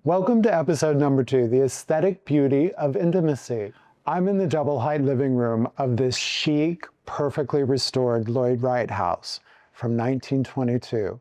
Welcome to episode number 2, The Aesthetic Beauty of Intimacy. I'm in the double-height living room of this chic, perfectly restored Lloyd Wright house from 1922.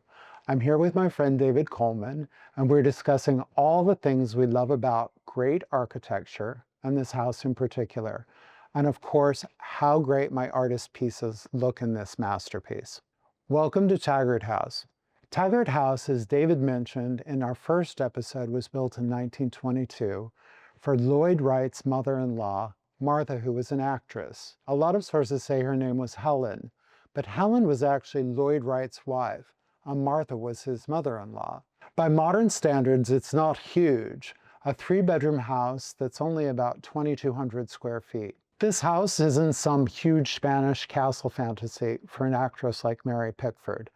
I'm here with my friend David Colman, and we're discussing all the things we love about great architecture, and this house in particular, and of course, how great my artist pieces look in this masterpiece. Welcome to Taggart House. Taggart House, as David mentioned in our first episode, was built in 1922 for Lloyd Wright's mother-in-law, Martha, who was an actress. A lot of sources say her name was Helen, but Helen was actually Lloyd Wright's wife, and Martha was his mother-in-law. By modern standards, it's not huge, a 3-bedroom house that's only about 2,200 square feet. This house isn't some huge Spanish castle fantasy for an actress like Mary Pickford.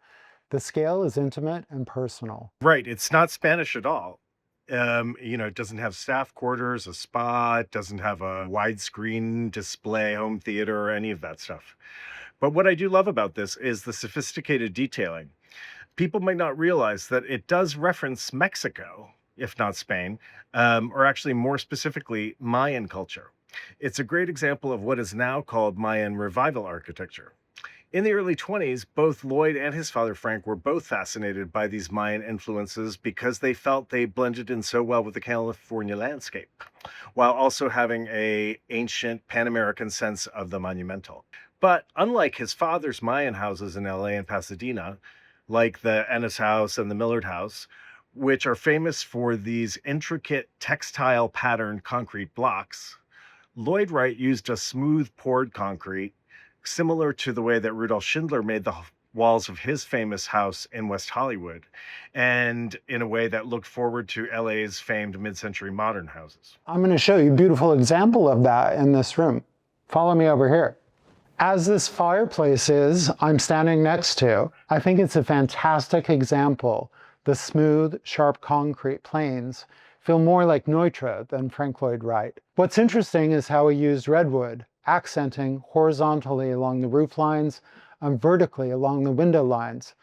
The scale is intimate and personal. Right. It's not Spanish at all. It doesn't have staff quarters, a spa, it doesn't have a widescreen display, home theater, or any of that stuff. But what I do love about this is the sophisticated detailing. People might not realize that it does reference Mexico, if not Spain, or actually more specifically, Mayan culture. It's a great example of what is now called Mayan revival architecture. In the early 20s, both Lloyd and his father Frank were both fascinated by these Mayan influences because they felt they blended in so well with the California landscape, while also having an ancient Pan-American sense of the monumental. But unlike his father's Mayan houses in LA and Pasadena, like the Ennis House and the Millard House, which are famous for these intricate textile patterned concrete blocks, Lloyd Wright used a smooth poured concrete similar to the way that Rudolf Schindler made the walls of his famous house in West Hollywood, and in a way that looked forward to LA's famed mid-century modern houses. I'm going to show you a beautiful example of that in this room. Follow me over here. As this fireplace is, I'm standing next to, I think it's a fantastic example. The smooth, sharp concrete planes feel more like Neutra than Frank Lloyd Wright. What's interesting is how he used redwood, accenting horizontally along the roof lines and vertically along the window lines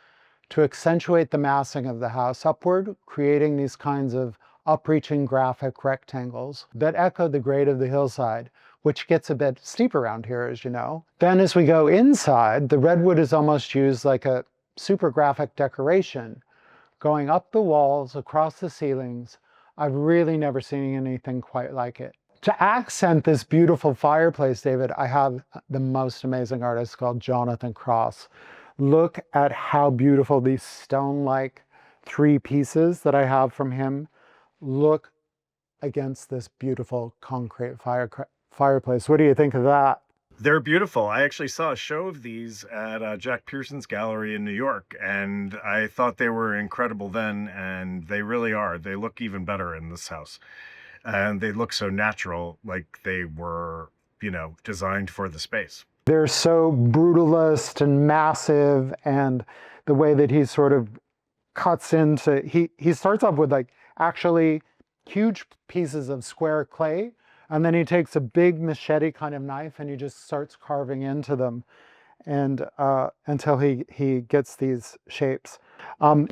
to accentuate the massing of the house upward, creating these kinds of upreaching graphic rectangles that echo the grade of the hillside, which gets a bit steep around here, as you know. Then as we go inside, the redwood is almost used like a super graphic decoration, going up the walls, across the ceilings. I've really never seen anything quite like it. To accent this beautiful fireplace, David, I have the most amazing artist called Jonathan Cross. Look at how beautiful these stone-like 3 pieces that I have from him look against this beautiful concrete fireplace. What do you think of that? They're beautiful. I actually saw a show of these at Jack Pearson's gallery in New York, and I thought they were incredible then, and they really are. They look even better in this house. And they look so natural, like they were, designed for the space. They're so brutalist and massive, and the way that he sort of cuts into, he starts off with like actually huge pieces of square clay, and then he takes a big machete kind of knife and he just starts carving into them, and until he gets these shapes.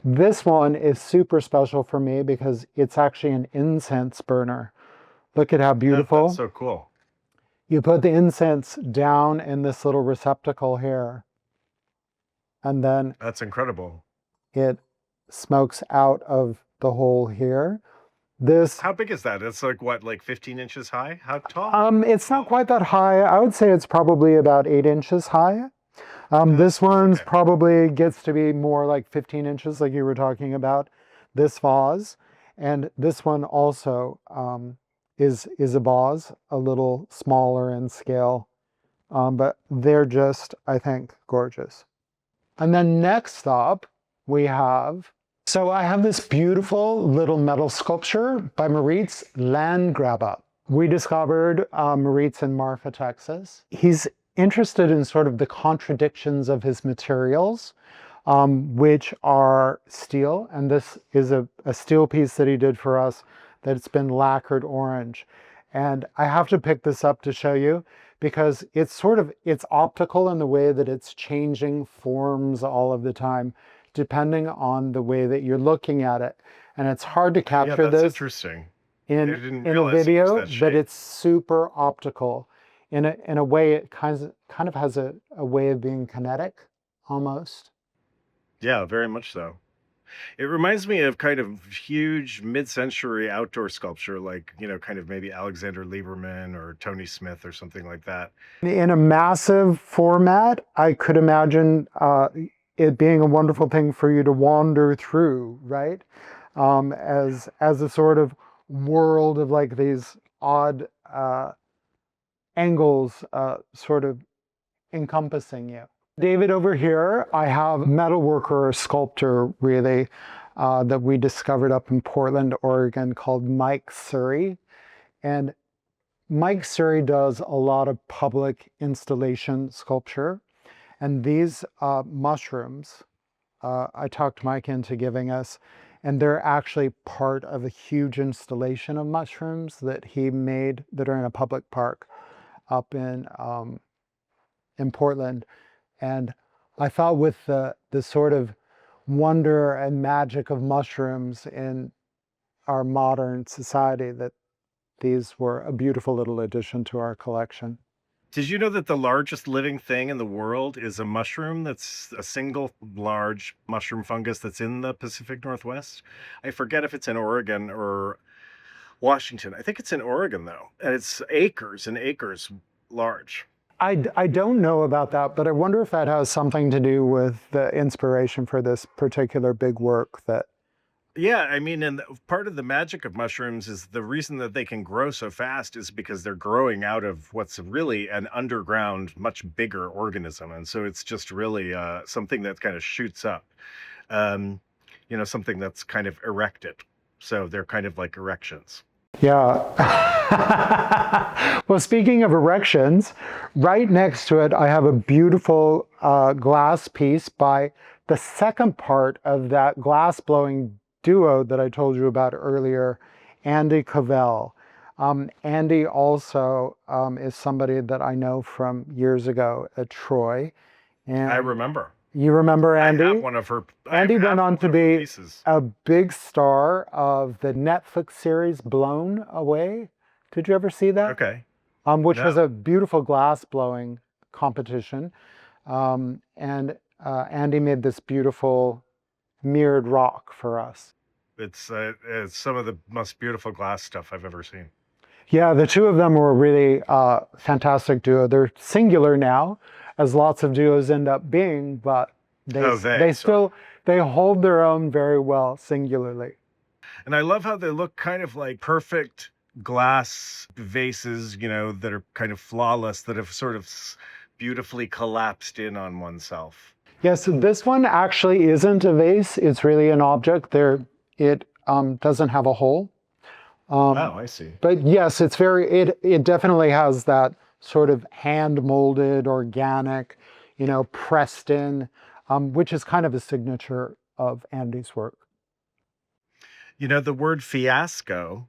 This one is super special for me because it's actually an incense burner. Look at how beautiful. That's so cool. You put the incense down in this little receptacle here, and then that's incredible. It smokes out of the hole here. How big is that? It's like what, like 15 inches high? How tall? It's not quite that high. I would say it's probably about 8 inches high. This one's probably gets to be more like 15 inches, like you were talking about, this vase. And this one also is a vase, a little smaller in scale. But they're just, I think, gorgeous. And then next up, we have, so I have this beautiful little metal sculpture by Moritz Landgrebe. We discovered Moritz in Marfa, Texas. He's interested in sort of the contradictions of his materials, which are steel. And this is a steel piece that he did for us that's been lacquered orange. And I have to pick this up to show you because it's optical in the way that it's changing forms all of the time, depending on the way that you're looking at it. And it's hard to Oh, yeah, capture that's this interesting. I in didn't in a realize it was video, that but shape. it's super optical. In a way, it kind of has a way of being kinetic, almost. Yeah, very much so. It reminds me of kind of huge mid-century outdoor sculpture, like, kind of maybe Alexander Lieberman or Tony Smith or something like that. In a massive format, I could imagine it being a wonderful thing for you to wander through, right? As a sort of world of like these odd angles sort of encompassing you. David, over here, I have a metalworker or sculptor, really, that we discovered up in Portland, Oregon, called Mike Suri. And Mike Suri does a lot of public installation sculpture. And these mushrooms, I talked Mike into giving us, and they're actually part of a huge installation of mushrooms that he made that are in a public park up in Portland. And I thought with the sort of wonder and magic of mushrooms in our modern society that these were a beautiful little addition to our collection. Did you know that the largest living thing in the world is a mushroom that's a single large mushroom fungus that's in the Pacific Northwest? I forget if it's in Oregon or Washington. I think it's in Oregon, though, and it's acres and acres large. I don't know about that, but I wonder if that has something to do with the inspiration for this particular big work that. Yeah, I mean, and part of the magic of mushrooms is the reason that they can grow so fast is because they're growing out of what's really an underground, much bigger organism. And so it's just really something that kind of shoots up, um, something that's kind of erected. So they're kind of like erections. Yeah. Well, speaking of erections, right next to it, I have a beautiful glass piece by the second part of that glass blowing duo that I told you about earlier, Andy Kovel. Andy also is somebody that I know from years ago at Troy. I And remember. you remember I have Andy? one of her. I Andy went have on to one of her be pieces. a big star of the Netflix series Blown Away. Did you ever see that? Okay. Which was No, a beautiful glass blowing competition. And Andy made this beautiful mirrored rock for us. it's some of the most beautiful glass stuff I've ever seen. Yeah, the two of them were a really fantastic duo. They're singular now, as lots of duos end up being, but Oh, they sorry. still they hold their own very well singularly. And I love how they look kind of like perfect glass vases, that are kind of flawless, that have sort of beautifully collapsed in on oneself. Yes, this one actually isn't a vase. It's really an object. It doesn't have a hole. Oh, I see. But yes, it definitely has that sort of hand molded, organic, pressed in, which is kind of a signature of Andy's work. The word fiasco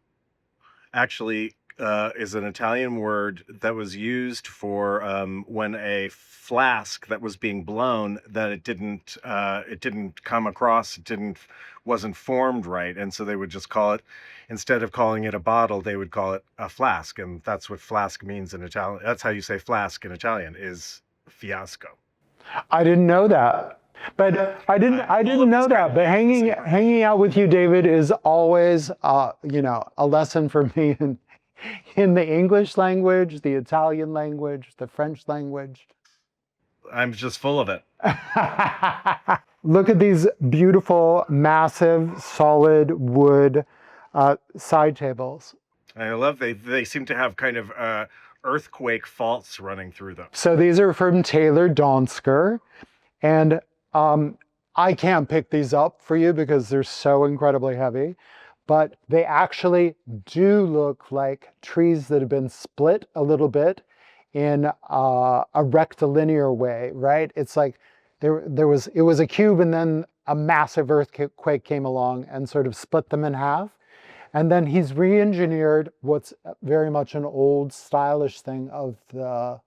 actually is an Italian word that was used for when a flask that was being blown that it didn't come across, wasn't formed right, and so they would just call it, instead of calling it a bottle, they would call it a flask, and that's what flask means in Italian. That's how you say flask in Italian, is fiasco. I didn't know that. But I didn't know that. But hanging out with you, David, is always a lesson for me in the English language, the Italian language, the French language. I'm just full of it. Look at these beautiful, massive, solid wood side tables. I love they seem to have kind of earthquake faults running through them. So these are from Taylor Donsker. And I can't pick these up for you because they're so incredibly heavy, but they actually do look like trees that have been split a little bit in a rectilinear way, right? It's like it was a cube and then a massive earthquake came along and sort of split them in half. And then he's re-engineered what's very much an old stylish thing of the,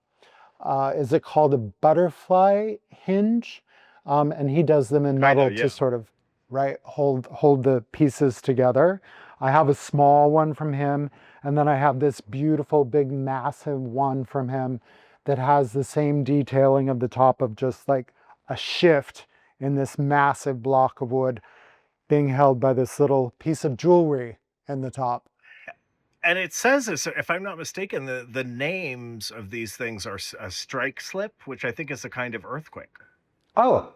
is it called a butterfly hinge? And he does them in metal Yeah. to sort of right? Hold the pieces together. I have a small one from him, and then I have this beautiful, big, massive one from him that has the same detailing of the top of just like a shift in this massive block of wood being held by this little piece of jewelry in the top. And it says, if I'm not mistaken, the names of these things are a strike slip, which I think is a kind of earthquake. Oh,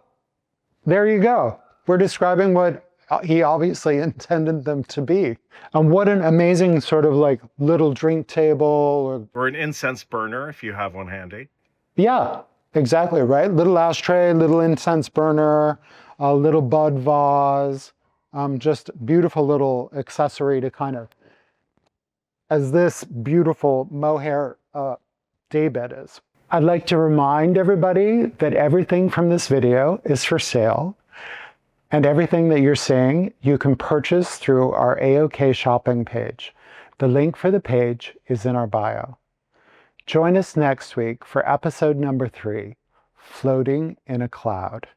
there you go. We're describing what he obviously intended them to be. And what an amazing sort of like little drink table. Or an incense burner, if you have one handy. Yeah, exactly, right? Little ashtray, little incense burner, a little bud vase, just beautiful little accessory to kind of, as this beautiful mohair daybed is. I'd like to remind everybody that everything from this video is for sale, and everything that you're seeing you can purchase through our AoK shopping page. The link for the page is in our bio. Join us next week for episode number 3, Floating in a Cloud.